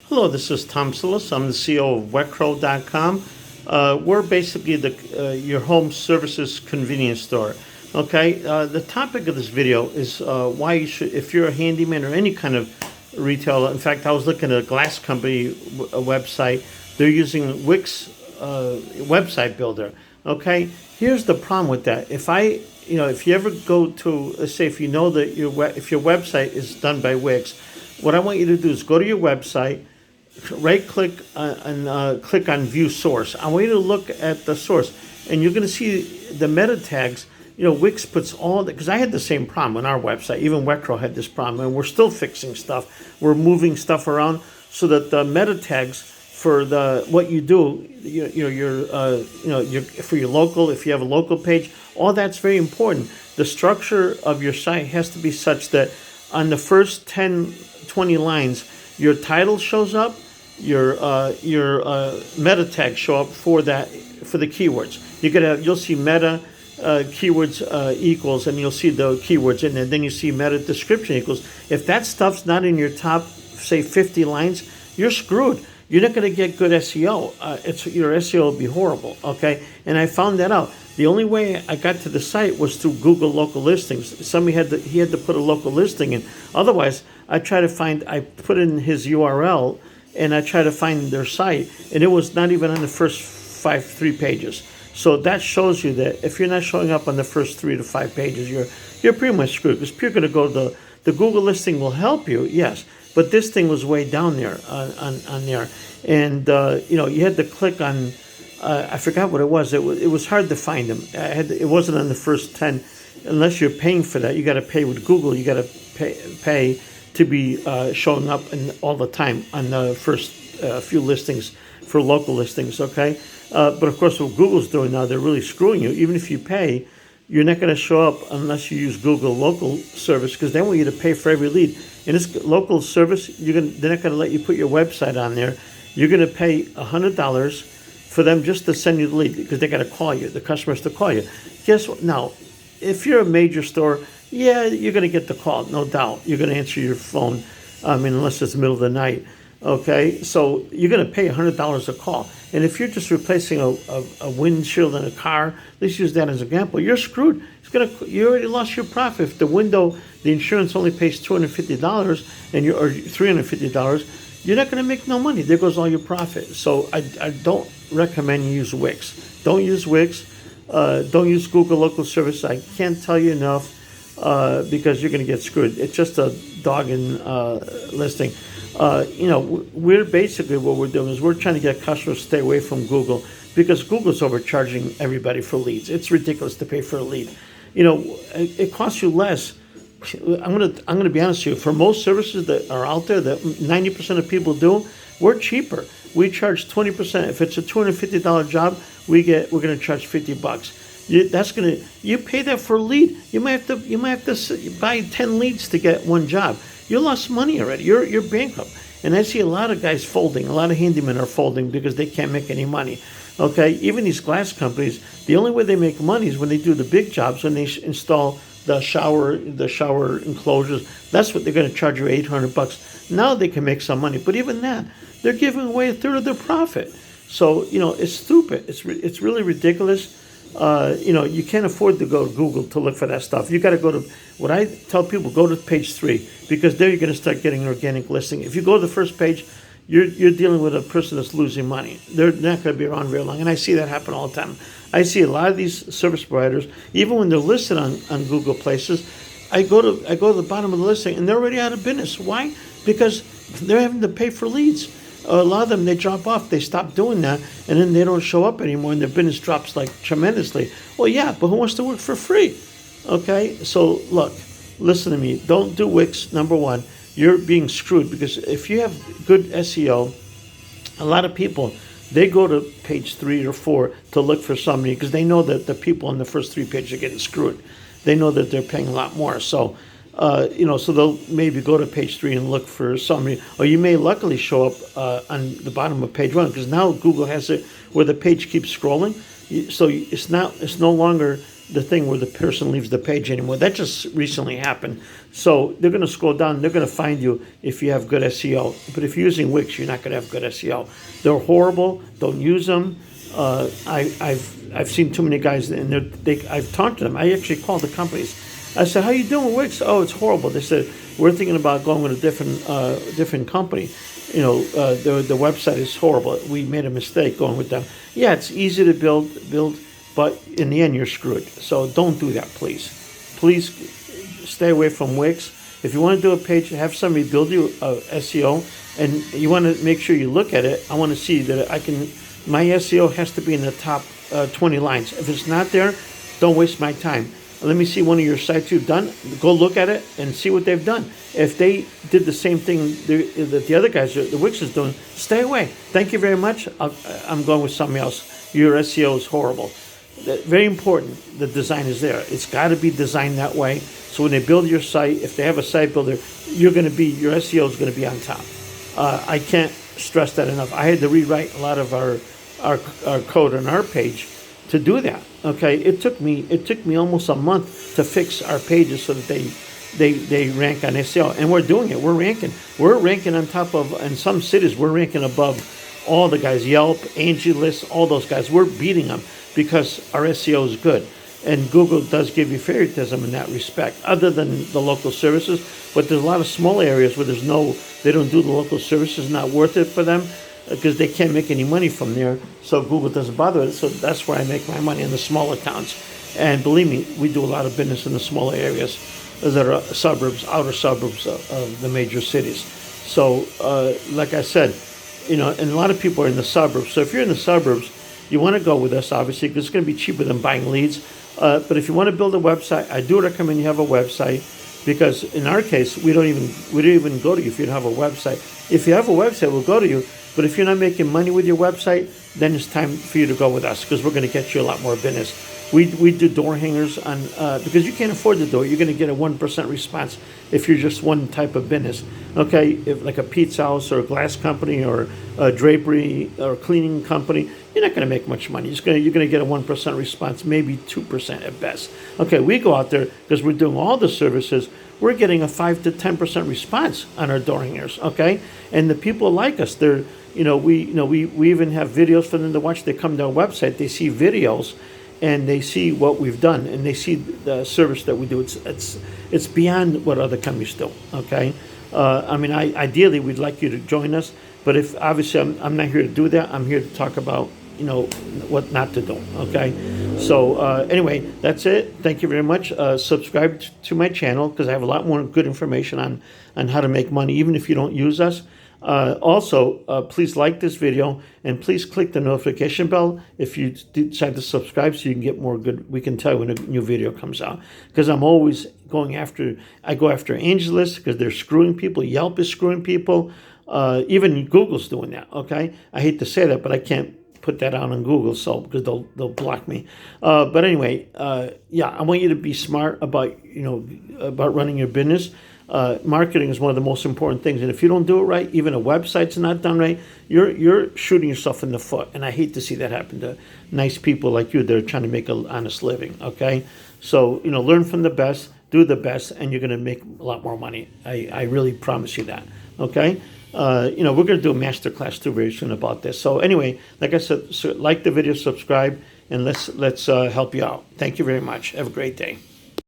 Hello, this is Tom Silas. I'm the CEO of Wecro.com. We're basically your home services convenience store. Okay, the topic of this video is why you should, if you're a handyman or any kind of retailer. In fact, I was looking at a glass company website. They're using WIX website builder. Okay, here's the problem with that. If you ever go to, let's say, if you know that if your website is done by WIX, what I want you to do is go to your website, right-click and click on View Source. I want you to look at the source, and you're going to see the meta tags. WIX puts all that, because I had the same problem on our website. Even Wecro had this problem, and we're still fixing stuff. We're moving stuff around so that the meta tags for what you do, for your local, if you have a local page, all that's very important. The structure of your site has to be such that on the first 10, 20 lines, your title shows up, your meta tags show up for the keywords. You'll see meta keywords equals, and you'll see the keywords in there. Then you see meta description equals. If that stuff's not in your top, say 50 lines, you're screwed. You're not going to get good SEO. Your SEO will be horrible. Okay, and I found that out. The only way I got to the site was through Google local listings. He had to put a local listing in. Otherwise, I put in his URL and I try to find their site, and it was not even on the first 3 pages. So that shows you that if you're not showing up on the first 3 to 5 pages, you're pretty much screwed, because you're going to go to the Google listing will help you, yes, but this thing was way down there on there, and you had to click on. I forgot what it was. It was hard to find them. It wasn't on the first 10, unless you're paying for that. You got to pay with Google. You got to pay to be showing up all the time on the first few listings for local listings. Okay, but of course, what Google's doing now, they're really screwing you. Even if you pay, you're not going to show up unless you use Google local service, because they want you to pay for every lead. In this local service, they're not going to let you put your website on there. You're going to pay $100 for them just to send you the lead, because they got to call you. The customers to call you. Guess what? Now, if you're a major store, yeah, you're going to get the call, no doubt. You're going to answer your phone, unless it's the middle of the night. Okay, so you're going to pay $100 a call. And if you're just replacing a windshield in a car, let's use that as an example, you're screwed. You already lost your profit. If the insurance only pays $250 or $350, you're not going to make no money. There goes all your profit. So I don't recommend you use WIX. Don't use WIX. Don't use Google local service. I can't tell you enough, because you're going to get screwed. It's just a dog in listing. We're basically, what we're doing is we're trying to get customers to stay away from Google, because Google's overcharging everybody for leads. It's ridiculous to pay for a lead. It costs you less. I'm gonna be honest with you. For most services that are out there that 90% of people do, we're cheaper. We charge 20%. If it's a $250 job, we're gonna charge $50. You pay that for a lead. You might have to buy 10 leads to get one job. You lost money already. You're bankrupt. And I see a lot of guys folding. A lot of handymen are folding because they can't make any money. Okay, even these glass companies, the only way they make money is when they do the big jobs, when they install the shower enclosures. That's what they're going to charge you $800. Now they can make some money, but even that, they're giving away a third of their profit. So it's stupid. It's really ridiculous. You can't afford to go to Google to look for that stuff. You got to go to, what I tell people, go to page 3, because there you're going to start getting an organic listing. If you go to the first page, you're dealing with a person that's losing money. They're not going to be around very long, and I see that happen all the time. I see a lot of these service providers, even when they're listed on Google Places, I go to the bottom of the listing and they're already out of business. Why? Because they're having to pay for leads. A lot of them, they drop off. They stop doing that, and then they don't show up anymore, and their business drops tremendously. Well, yeah, but who wants to work for free? Okay, so look, listen to me. Don't do WIX. Number one, you're being screwed, because if you have good SEO, a lot of people, they go to page 3 or 4 to look for somebody, because they know that the people on the first 3 pages are getting screwed. They know that they're paying a lot more. So so they'll maybe go to page 3 and look for somebody, or you may luckily show up on the bottom of page 1, because now Google has it where the page keeps scrolling. So it's no longer the thing where the person leaves the page anymore. That just recently happened. So they're going to scroll down. They're going to find you if you have good SEO. But if you're using Wix, you're not going to have good SEO. They're horrible. Don't use them. I've seen too many guys, and I've talked to them. I actually called the companies. I said, "How you doing with Wix?" "Oh, it's horrible." They said, "We're thinking about going with a different company. You know, the website is horrible. We made a mistake going with them." Yeah, it's easy to build, but in the end, you're screwed. So don't do that, please. Please stay away from Wix. If you want to do a page, have somebody build you a SEO, and you want to make sure you look at it. I want to see that my SEO has to be in the top 20 lines. If it's not there, don't waste my time. Let me see one of your sites you've done. Go look at it and see what they've done. If they did the same thing that the other guys, the Wix is doing, stay away. Thank you very much. I'm going with something else. Your SEO is horrible. Very important, the design is there. It's got to be designed that way. So when they build your site, if they have a site builder, your SEO is going to be on top. I can't stress that enough. I had to rewrite a lot of our code on our page to do that. Okay, it took me almost a month to fix our pages so that they rank on SEO, and we're doing it. We're ranking on top of, in some cities we're ranking above all the guys, Yelp, Angie lists, all those guys. We're beating them because our SEO is good. And Google does give you favoritism in that respect, other than the local services. But there's a lot of small areas where they don't do the local services, not worth it for them, because they can't make any money from there, so Google doesn't bother with it. So that's where I make my money, in the smaller towns. And believe me, we do a lot of business in the smaller areas that are suburbs, outer suburbs of the major cities. So, like I said, and a lot of people are in the suburbs. So if you're in the suburbs, you want to go with us, obviously, because it's going to be cheaper than buying leads. But if you want to build a website, I do recommend you have a website, because in our case, we don't even go to you if you don't have a website. If you have a website, we'll go to you. But if you're not making money with your website, then it's time for you to go with us, because we're going to get you a lot more business. We do door hangers on because you can't afford the door. You're going to get a 1% response if you're just one type of business. Okay, if like a pizza house or a glass company or a drapery or a cleaning company, you're not going to make much money. You're going to get a 1% response, maybe 2% at best. Okay, we go out there because we're doing all the services. We're getting a 5 to 10% response on our door hangers. Okay, and the people like us. We even have videos for them to watch. They come to our website, they see videos, and they see what we've done, and they see the service that we do. It's beyond what other companies do. Okay, ideally we'd like you to join us, but if obviously I'm not here to do that. I'm here to talk about what not to do. Okay, so anyway, that's it. Thank you very much. Subscribe to my channel, because I have a lot more good information on how to make money, even if you don't use us. Also, please like this video, and please click the notification bell if you decide to subscribe, so you can get more good. We can tell you when a new video comes out, because I'm always I go after Angie lists, because they're screwing people. Yelp is screwing people. Even Google's doing that. Okay, I hate to say that, but I can't put that out on Google, so because they'll block me. But anyway, I want you to be smart about running your business. Marketing is one of the most important things, and if you don't do it right, even a website's not done right, you're shooting yourself in the foot. And I hate to see that happen to nice people like you that are trying to make an honest living. Okay, so learn from the best, do the best, and you're going to make a lot more money. I really promise you that. Okay, we're going to do a masterclass too very soon about this. So anyway, like I said, like the video, subscribe, and let's help you out. Thank you very much. Have a great day.